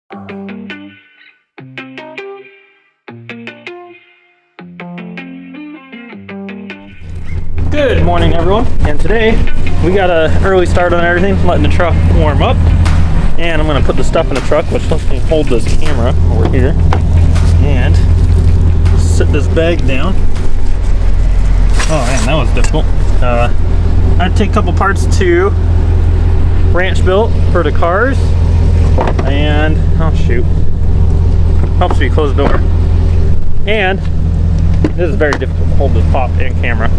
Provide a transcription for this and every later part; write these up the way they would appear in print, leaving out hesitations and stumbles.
Good morning, everyone, and today we got an early start on everything, letting the truck warm up, and I'm going to put the stuff in the truck, which lets me hold this camera over here and sit this bag down. Oh man, that was difficult. I had to take a couple parts to Ranchbuilt for the cars, and oh shoot, helps me close the door. And this is very difficult to hold this pop and camera.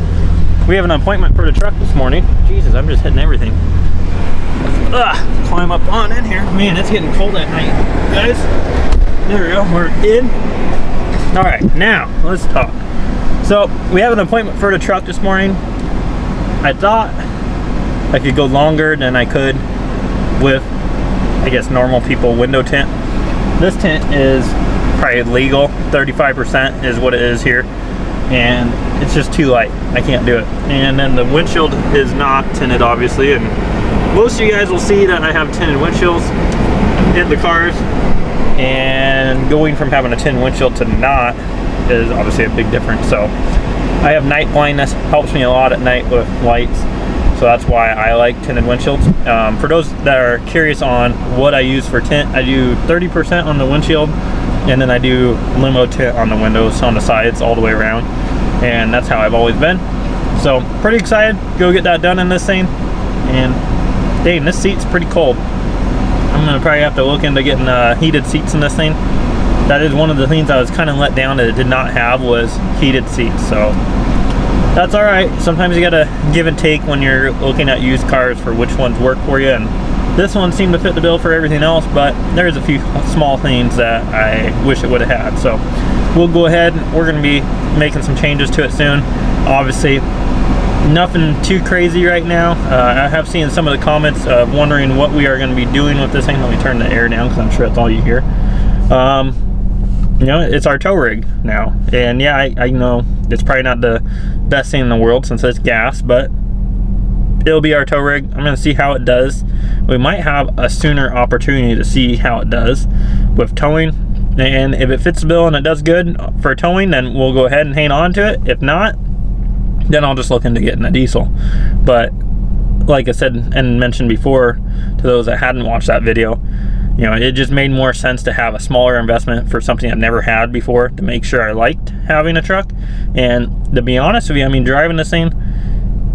We have an appointment for the truck this morning. Jesus, I'm just hitting everything. Climb up on in here. Man, it's getting cold at night, guys. There we go, we're in. All right, now let's talk. So we have an appointment for the truck this morning. I thought I could go longer than I could with, I guess, normal people window tint. This tint is probably legal. 35% is what it is here. And it's just too light. I can't do it. And then the windshield is not tinted, obviously, and most of you guys will see that I have tinted windshields in the cars, and going from having a tinted windshield to not is obviously a big difference. So I have night blindness, helps me a lot at night with lights, so that's why I like tinted windshields. For those that are curious on what I use for tint, I do 30% on the windshield, and then I do limo tint on the windows, on the sides, all the way around. And that's how I've always been. So pretty excited, go get that done in this thing. And dang, this seat's pretty cold. I'm gonna probably have to look into getting heated seats in this thing. That is one of the things I was kind of let down that it did not have, was heated seats. So that's all right. Sometimes you gotta give and take when you're looking at used cars for which ones work for you. And this one seemed to fit the bill for everything else, but there's a few small things that I wish it would have had. So we'll go ahead, we're gonna be making some changes to it soon. Obviously, nothing too crazy right now. I have seen some of the comments wondering what we are gonna be doing with this thing. Let me turn the air down because I'm sure that's all you hear. You know, it's our tow rig now. And yeah, I know it's probably not the best thing in the world since it's gas, but it'll be our tow rig. I'm gonna see how it does. We might have a sooner opportunity to see how it does with towing. And if it fits the bill and it does good for towing, then we'll go ahead and hang on to it. If not, then I'll just look into getting a diesel. But like I said and mentioned before, to those that hadn't watched that video, you know, it just made more sense to have a smaller investment for something I've never had before, to make sure I liked having a truck. And to be honest with you, I mean, driving this thing,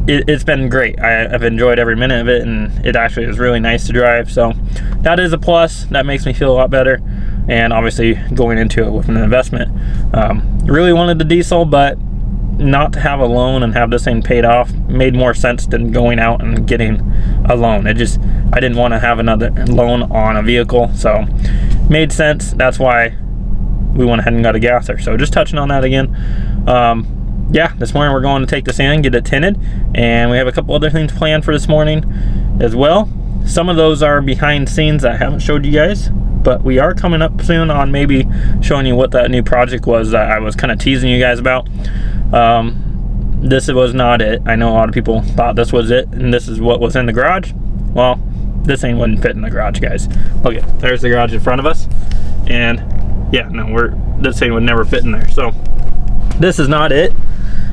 it's been great. I've enjoyed every minute of it, and it actually is really nice to drive. So that is a plus. That makes me feel a lot better. And obviously going into it with an investment, really wanted the diesel, but not to have a loan and have this thing paid off made more sense than going out and getting a loan. I didn't want to have another loan on a vehicle, so made sense. That's why we went ahead and got a gasser. So just touching on that again, yeah, this morning we're going to take this in, get it tinted, and we have a couple other things planned for this morning as well. Some of those are behind scenes that I haven't showed you guys, but we are coming up soon on maybe showing you what that new project was that I was kind of teasing you guys about. This was not it. I know a lot of people thought this was it, and this is what was in the garage. Well, this thing wouldn't fit in the garage, guys. Look, there's the garage in front of us, and yeah, no, this thing would never fit in there. So this is not it,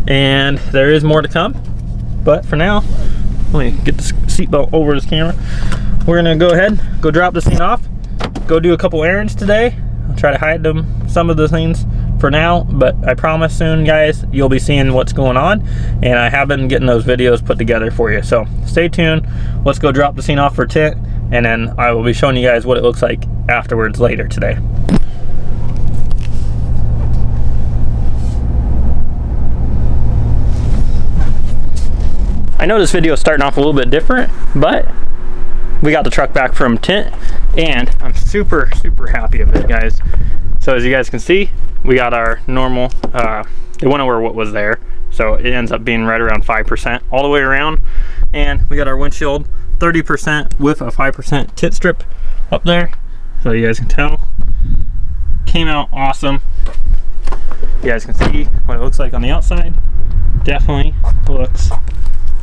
and there is more to come. But for now, let me get the seatbelt over this camera. We're gonna go ahead, go drop this thing off, go do a couple errands today. I'll try to hide some of the things for now, but I promise soon, guys, you'll be seeing what's going on, and I have been getting those videos put together for you. So stay tuned. Let's go drop the scene off for tint, and then I will be showing you guys what it looks like afterwards later today. I know this video is starting off a little bit different, but we got the truck back from tint, and I'm super happy of it, guys. So as you guys can see, we got our normal, it went over what was there, so it ends up being right around 5% all the way around. And we got our windshield 30% with a 5% tint strip up there, so you guys can tell. Came out awesome. You guys can see what it looks like on the outside. Definitely looks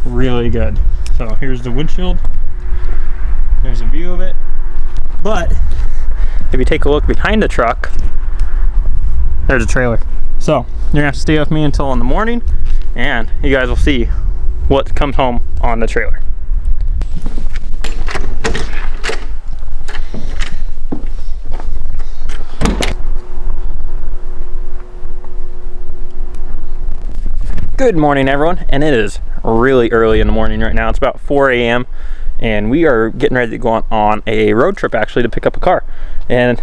really good. So here's the windshield. There's a view of it. But if if you take a look behind the truck, there's a trailer. So you're gonna have to stay with me until in the morning, and you guys will see what comes home on the trailer. Good morning, everyone, and it is really early in the morning right now. It's about 4 a.m. and we are getting ready to go on a road trip, actually, to pick up a car. And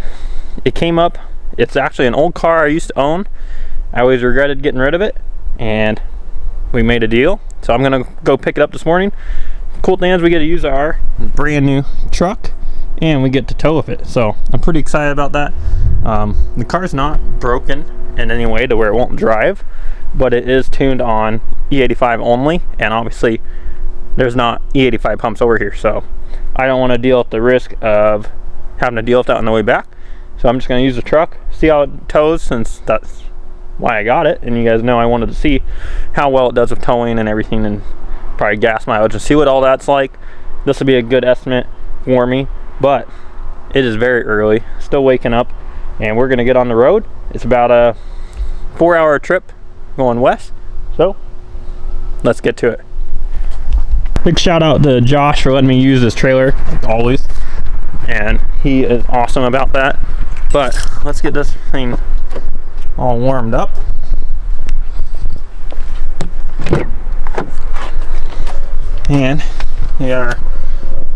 it came up, it's actually an old car I used to own. I always regretted getting rid of it, and we made a deal, so I'm gonna go pick it up this morning. Cool thing is we get to use our brand new truck and we get to tow with it, so I'm pretty excited about that. The car's not broken in any way to where it won't drive, but it is tuned on E85 only, and obviously there's not E85 pumps over here, so I don't want to deal with the risk of having to deal with that on the way back. So I'm just going to use the truck, see how it tows, since that's why I got it, and you guys know I wanted to see how well it does with towing and everything, and probably gas mileage, and see what all that's like. This will be a good estimate for me, but it is very early, still waking up, and we're going to get on the road. It's about a 4-hour trip going west, so let's get to it. Big shout out to Josh for letting me use this trailer, like always, and he is awesome about that. But let's get this thing all warmed up. And we got our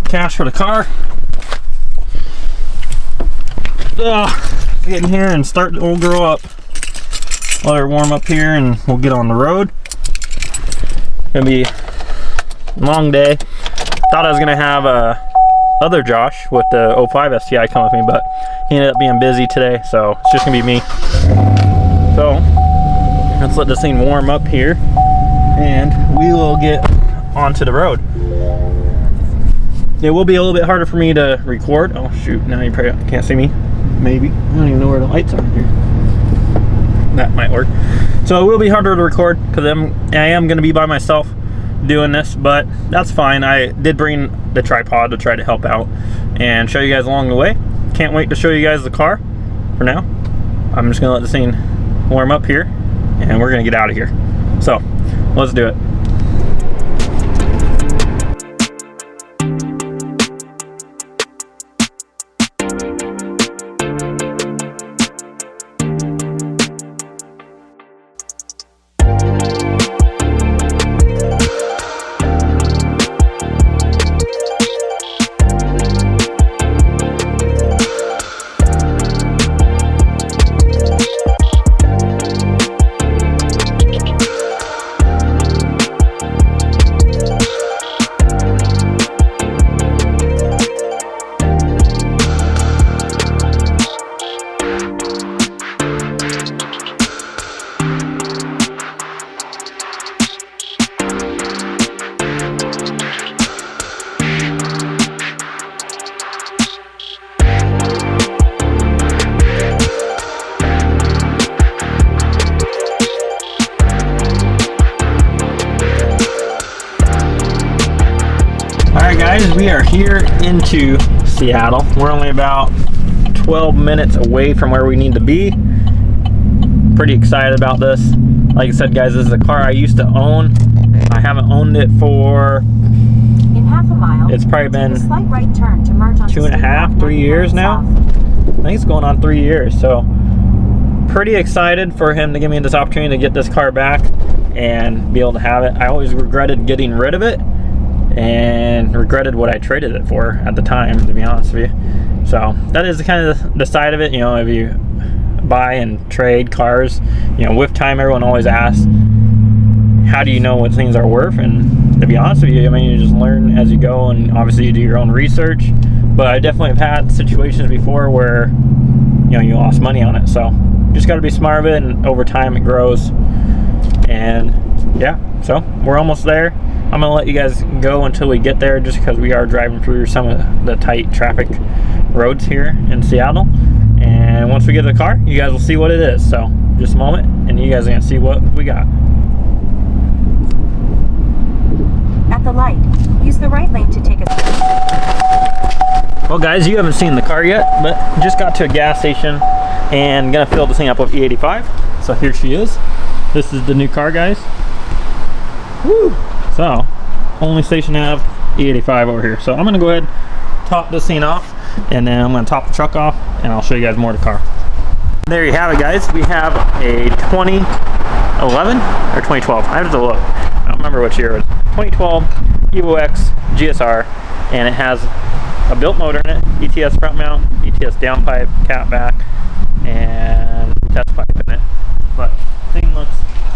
cash for the car. Get in here and start the old girl up. Let her warm up here and we'll get on the road. Gonna be a long day. Thought I was gonna have other Josh with the 05 STI come with me, but he ended up being busy today, so it's just gonna be me. So let's let this thing warm up here and we will get onto the road. It will be a little bit harder for me to record. Oh shoot, now you probably can't see me. Maybe. I don't even know where the lights are here. That might work. So it will be harder to record because I am going to be by myself doing this, but that's fine. I did bring the tripod to try to help out and show you guys along the way. Can't wait to show you guys the car. For now, I'm just going to let this thing warm up here and we're going to get out of here. So let's do it. Guys, we are here into Seattle. We're only about 12 minutes away from where we need to be. Pretty excited about this. Like I said, guys, this is a car I used to own. I haven't owned it for, in half a mile, it's probably been a slight right turn to merge on 2.5, 3 years now. I think it's going on 3 years. So pretty excited for him to give me this opportunity to get this car back and be able to have it. I always regretted getting rid of it and regretted what I traded it for at the time, to be honest with you. So that is kind of the side of it. You know, if you buy and trade cars, you know, with time, everyone always asks, how do you know what things are worth? And to be honest with you, I mean, you just learn as you go, and obviously you do your own research. But I definitely have had situations before where, you know, you lost money on it. So you just got to be smart of it, and over time it grows. And yeah, so we're almost there. I'm gonna let you guys go until we get there, just because we are driving through some of the tight traffic roads here in Seattle. And once we get to the car, you guys will see what it is. So just a moment and you guys are gonna see what we got. At the light, use the right lane to take a Well guys, you haven't seen the car yet, but just got to a gas station and gonna fill this thing up with E85. So here she is. This is the new car, guys. Woo! So, only station to have E85 over here. So I'm gonna go ahead, top this thing off, and then I'm gonna top the truck off, and I'll show you guys more of the car. There you have it, guys. We have a 2011 or 2012. I have to look. I don't remember which year it was. 2012 Evo X GSR, and it has a built motor in it, ETS front mount, ETS downpipe, cat back, and test pipe in it. But thing looks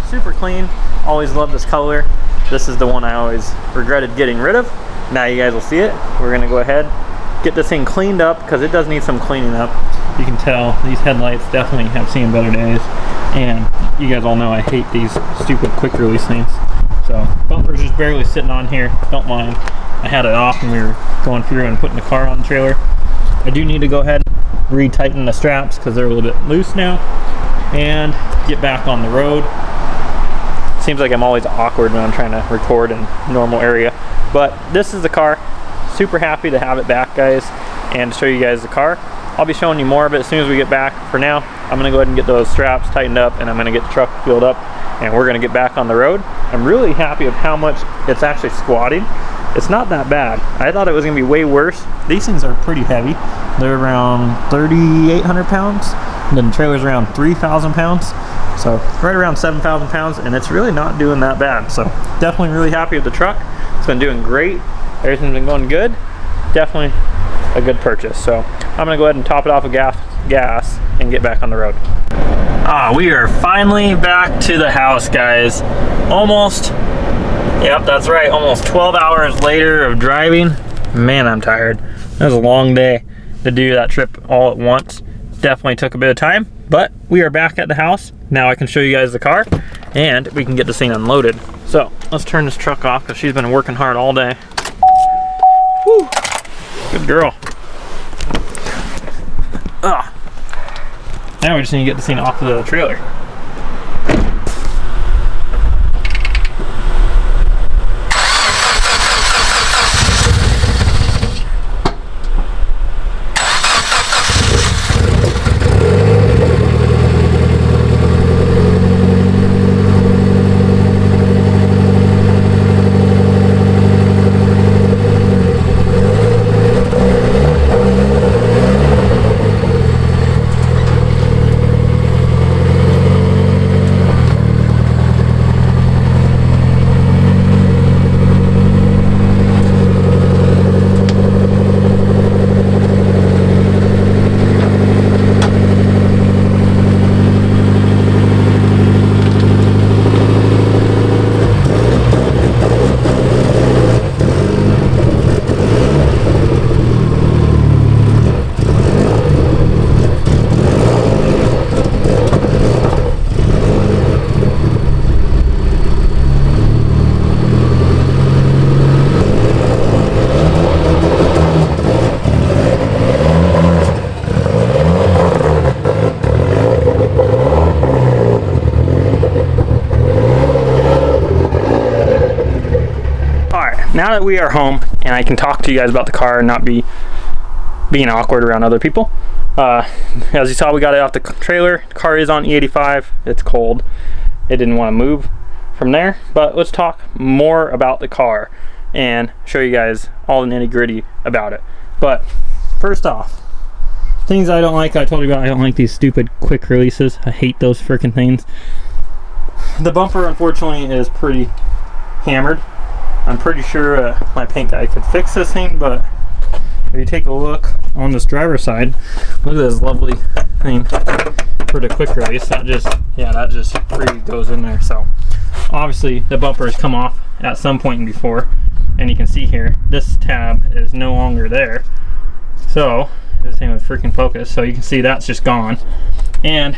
super clean. Always loved this color. This is the one I always regretted getting rid of. Now you guys will see it. We're gonna go ahead, get this thing cleaned up because it does need some cleaning up. You can tell these headlights definitely have seen better days. And you guys all know I hate these stupid quick release things. So bumper's just barely sitting on here, don't mind. I had it off when we were going through and putting the car on the trailer. I do need to go ahead and retighten the straps because they're a little bit loose now and get back on the road. Seems like I'm always awkward when I'm trying to record in a normal area, but this is the car. Super happy to have it back, guys, and to show you guys the car. I'll be showing you more of it as soon as we get back. For now, I'm gonna go ahead and get those straps tightened up, and I'm gonna get the truck filled up, and we're gonna get back on the road. I'm really happy with how much it's actually squatting. It's not that bad. I thought it was gonna be way worse. These things are pretty heavy. They're around 3,800 pounds, and then the trailer's around 3,000 pounds. So right around 7,000 pounds, and it's really not doing that bad. So definitely really happy with the truck. It's been doing great. Everything's been going good. Definitely a good purchase. So I'm gonna go ahead and top it off with gas and get back on the road. We are finally back to the house, guys. Almost, yep, that's right, almost 12 hours later of driving. Man, I'm tired. That was a long day to do that trip all at once. Definitely took a bit of time, but we are back at the house. Now I can show you guys the car and we can get this thing unloaded. So let's turn this truck off because she's been working hard all day. Whew. Good girl. Now we just need to get this thing off of the trailer. Now that we are home and I can talk to you guys about the car and not being awkward around other people, as you saw, we got it off the trailer. The car is on E85. It's cold. It didn't want to move from there, but let's talk more about the car and show you guys all the nitty-gritty about it. But first off, things I don't like, I told you about. I don't like these stupid quick releases. I hate those freaking things. The bumper, unfortunately, is pretty hammered. I'm pretty sure my paint guy could fix this thing, but if you take a look on this driver's side, look at this lovely thing for the quick release. That just free goes in there. So obviously the bumper has come off at some point before, and you can see here this tab is no longer there. So this thing would freaking focus. So you can see that's just gone, and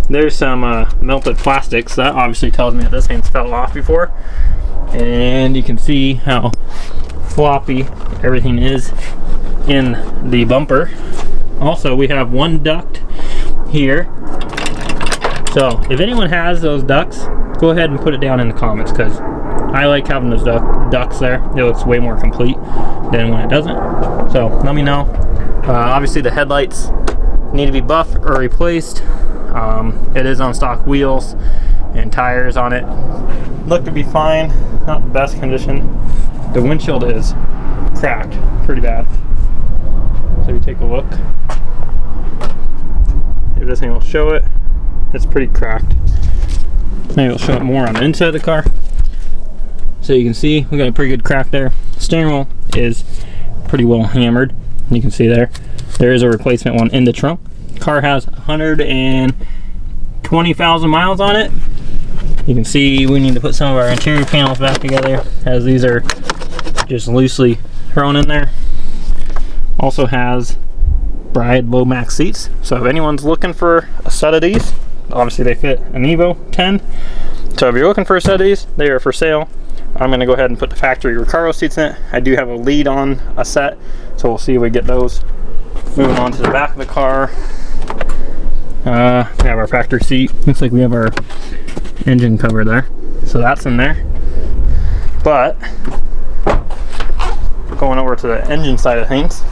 there's some melted plastics. So that obviously tells me that this thing's fell off before. And you can see how floppy everything is in the bumper. Also, we have one duct here. So if anyone has those ducts, go ahead and put it down in the comments, because I like having those ducts there. It looks way more complete. than when it doesn't. So let me know. Obviously the headlights need to be buffed or replaced. It is on stock wheels and tires on it. Look to be fine, not the best condition. The windshield is cracked pretty bad. So you take a look. If this thing will show it, it's pretty cracked. Maybe we'll show it more on the inside of the car. So you can see we got a pretty good crack there. Steering wheel is pretty well hammered. You can see there is a replacement one in the trunk. Car has 120,000 miles on it. You can see we need to put some of our interior panels back together, as these are just loosely thrown in there. Also has Bride low max seats, so if anyone's looking for a set of these, obviously they fit an Evo 10, so if you're looking for a set of these, they are for sale. I'm going to go ahead and put the factory Recaro seats in it. I do have a lead on a set, so we'll see if we get those. Moving on to the back of the car, we have our factory seat. Looks like we have our engine cover there, so that's in there. But going over to the engine side of things,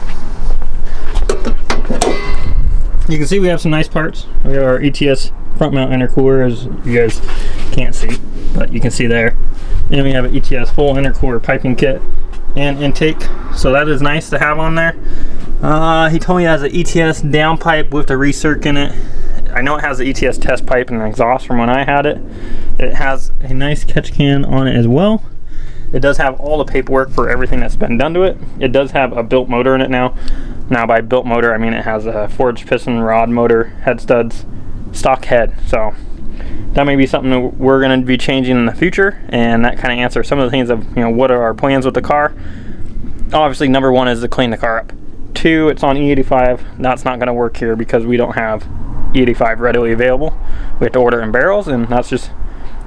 you can see we have some nice parts. We have our ETS front mount intercooler, as you guys can't see, but you can see there. And we have an ETS full intercooler piping kit and intake, so that is nice to have on there. He told me it has an ETS downpipe with the recirc in it. I know it has the ETS test pipe and an exhaust from when I had it. It has a nice catch can on it as well. It does have all the paperwork for everything that's been done to it. It does have a built motor in it now. Now by built motor, I mean it has a forged piston rod motor, head studs, stock head. So that may be something that we're going to be changing in the future, and that kind of answers some of the things of, you know, what are our plans with the car. Obviously, number one is to clean the car up. Two, it's on E85. That's not going to work here because we don't have E85 readily available. We have to order in barrels, and that's just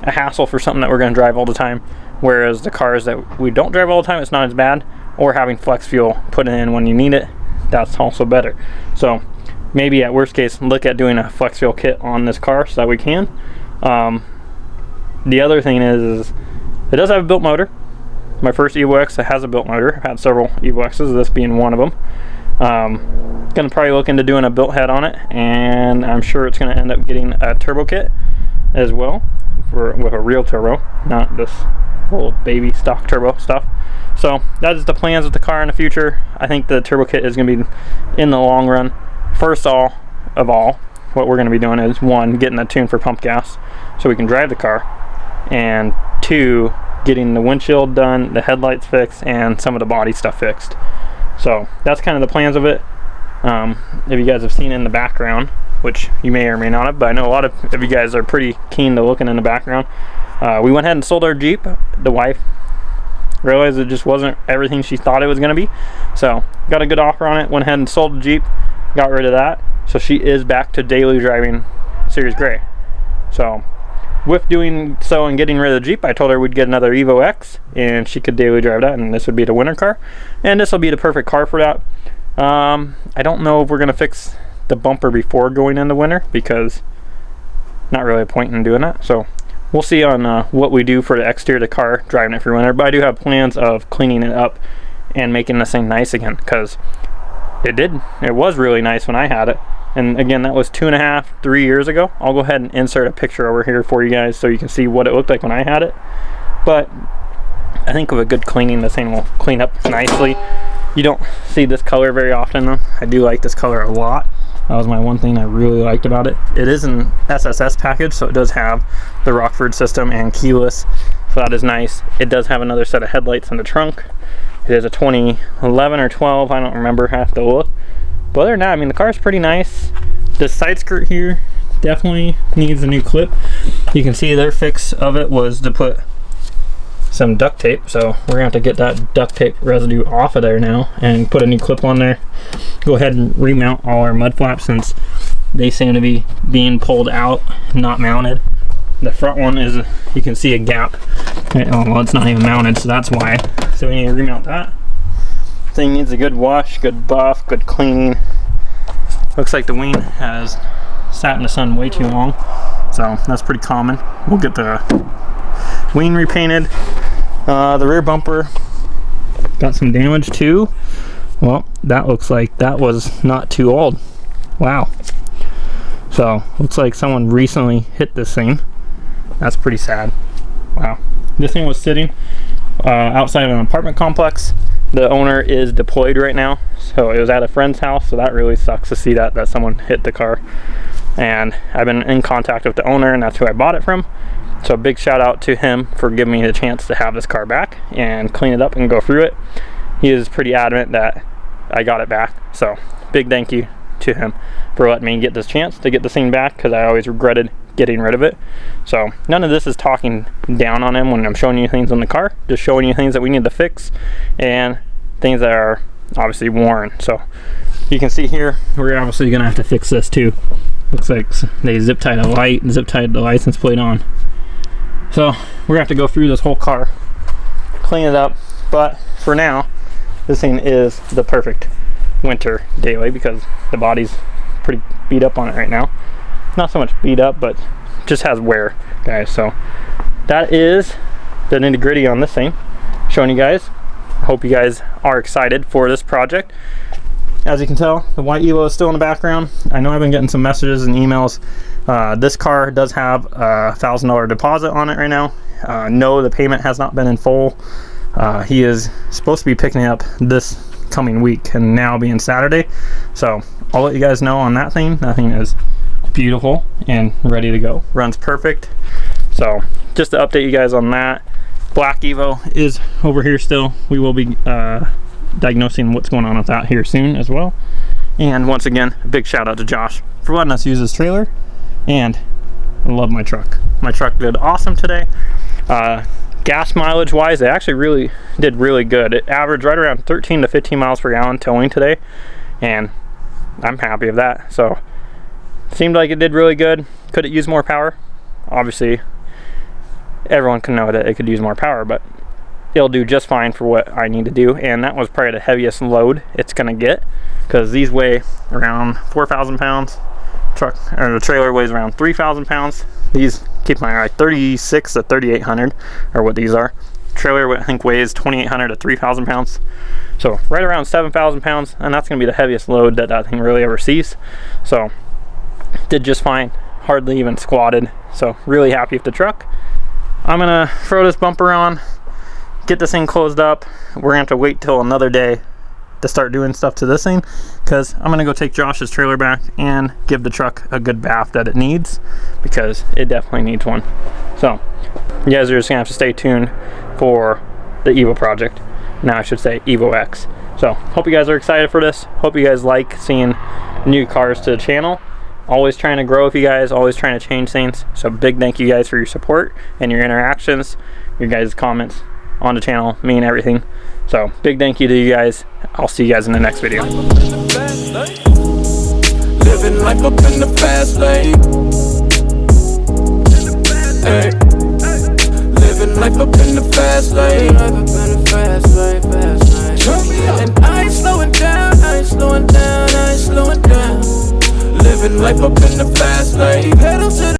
a hassle for something that we're going to drive all the time. Whereas the cars that we don't drive all the time, it's not as bad. Or having flex fuel put in when you need it, that's also better. So maybe at worst case, look at doing a flex fuel kit on this car so that we can. The other thing is it does have a built motor. My first Evo X has a built motor. I've had several Evo X's, this being one of them. Gonna probably look into doing a built head on it, and I'm sure it's gonna end up getting a turbo kit as well, with a real turbo, not this little baby stock turbo stuff. So that is the plans with the car in the future. I think the turbo kit is going to be, in the long run, first of all, what we're going to be doing is, one, getting a tune for pump gas so we can drive the car, and two, getting the windshield done, the headlights fixed, and some of the body stuff fixed. So that's kind of the plans of it. If you guys have seen in the background, which you may or may not have, but I know a lot of you guys are pretty keen to looking in the background. We went ahead and sold our Jeep. The wife realized it just wasn't everything she thought it was going to be, so got a good offer on it, went ahead and sold the Jeep, got rid of that, so she is back to daily driving Series Gray. So with doing so and getting rid of the Jeep, I told her we'd get another Evo X and she could daily drive that, and this would be the winter car, and this will be the perfect car for that. I don't know if we're going to fix the bumper before going into winter, because not really a point in doing that, so we'll see on what we do for the exterior of the car, driving it for winter. But I do have plans of cleaning it up and making this thing nice again, because it was really nice when I had it. And again, that was 2.5, 3 years ago. I'll go ahead and insert a picture over here for you guys so you can see what it looked like when I had it. But I think with a good cleaning, this thing will clean up nicely. You don't see this color very often though. I do like this color a lot. That was my one thing I really liked about it. It is an SSS package, so it does have the Rockford system and keyless, so that is nice. It does have another set of headlights in the trunk. It is a 2011 or 12, I don't remember, I have to look. But other than that, I mean, the car's pretty nice. This side skirt here definitely needs a new clip. You can see their fix of it was to put some duct tape, so we're gonna have to get that duct tape residue off of there now and put a new clip on there. Go ahead and remount all our mud flaps, since they seem to be being pulled out, not mounted. The front one is, you can see a gap. Oh, well, it's not even mounted, so that's why. So we need to remount that. Thing needs a good wash, good buff, good cleaning. Looks like the wing has sat in the sun way too long, so that's pretty common. We'll get the wing repainted. The rear bumper got some damage too. Well, that looks like that was not too old. Wow. So looks like someone recently hit this thing. That's pretty sad. Wow. This thing was sitting outside of an apartment complex. The owner is deployed right now, so it was at a friend's house, so that really sucks to see that someone hit the car. And I've been in contact with the owner, and that's who I bought it from. So a big shout out to him for giving me the chance to have this car back and clean it up and go through it. He is pretty adamant that I got it back, so big thank you to him for letting me get this chance to get the thing back, because I always regretted getting rid of it. So none of this is talking down on him when I'm showing you things on the car, just showing you things that we need to fix and things that are obviously worn. So you can see here, we're obviously gonna have to fix this too. Looks like they zip tied a light and zip tied the license plate on. So we're gonna have to go through this whole car, clean it up, but for now this thing is the perfect winter daily because the body's pretty beat up on it right now. Not so much beat up, but just has wear, guys. So that is the nitty gritty on this thing, showing you guys. I hope you guys are excited for this project. As you can tell, the white Evo is still in the background. I know I've been getting some messages and emails. This car does have a $1,000 deposit on it right now. No, the payment has not been in full. He is supposed to be picking it up this coming week, and now being Saturday. So I'll let you guys know on that thing. That thing is beautiful and ready to go. Runs perfect. So just to update you guys on that, black Evo is over here still. We will be diagnosing what's going on with that here soon as well. And once again, a big shout out to Josh for letting us use his trailer. And I love my truck. My truck did awesome today. Gas mileage wise, it actually really did really good. It averaged right around 13 to 15 miles per gallon towing today, and I'm happy with that. So seemed like it did really good. Could it use more power? Obviously everyone can know that it could use more power, but it'll do just fine for what I need to do. And that was probably the heaviest load it's gonna get, because these weigh around 4,000 pounds. Truck or the trailer weighs around 3,000 pounds. These, keep my eye, 36 to 3,800 are what these are. Trailer I think weighs 2,800 to 3,000 pounds. So right around 7,000 pounds, and that's gonna be the heaviest load that thing really ever sees. So did just fine, hardly even squatted. So really happy with the truck. I'm gonna throw this bumper on, get this thing closed up. We're gonna have to wait till another day to start doing stuff to this thing, because I'm gonna go take Josh's trailer back and give the truck a good bath that it needs, because it definitely needs one. So you guys are just gonna have to stay tuned for the Evo project. Now I should say Evo X. So hope you guys are excited for this. Hope you guys like seeing new cars to the channel. Always trying to grow with you guys, always trying to change things. So big thank you guys for your support and your interactions, your guys' comments on the channel mean everything. So big thank you to you guys. I'll see you guys in the next video. Living life up in the fast lane. Hey. Living life up in the fast lane. And I ain't slowing down, I ain't slowing down, I ain't slowing down. Living life up in the fast lane. Pedal to the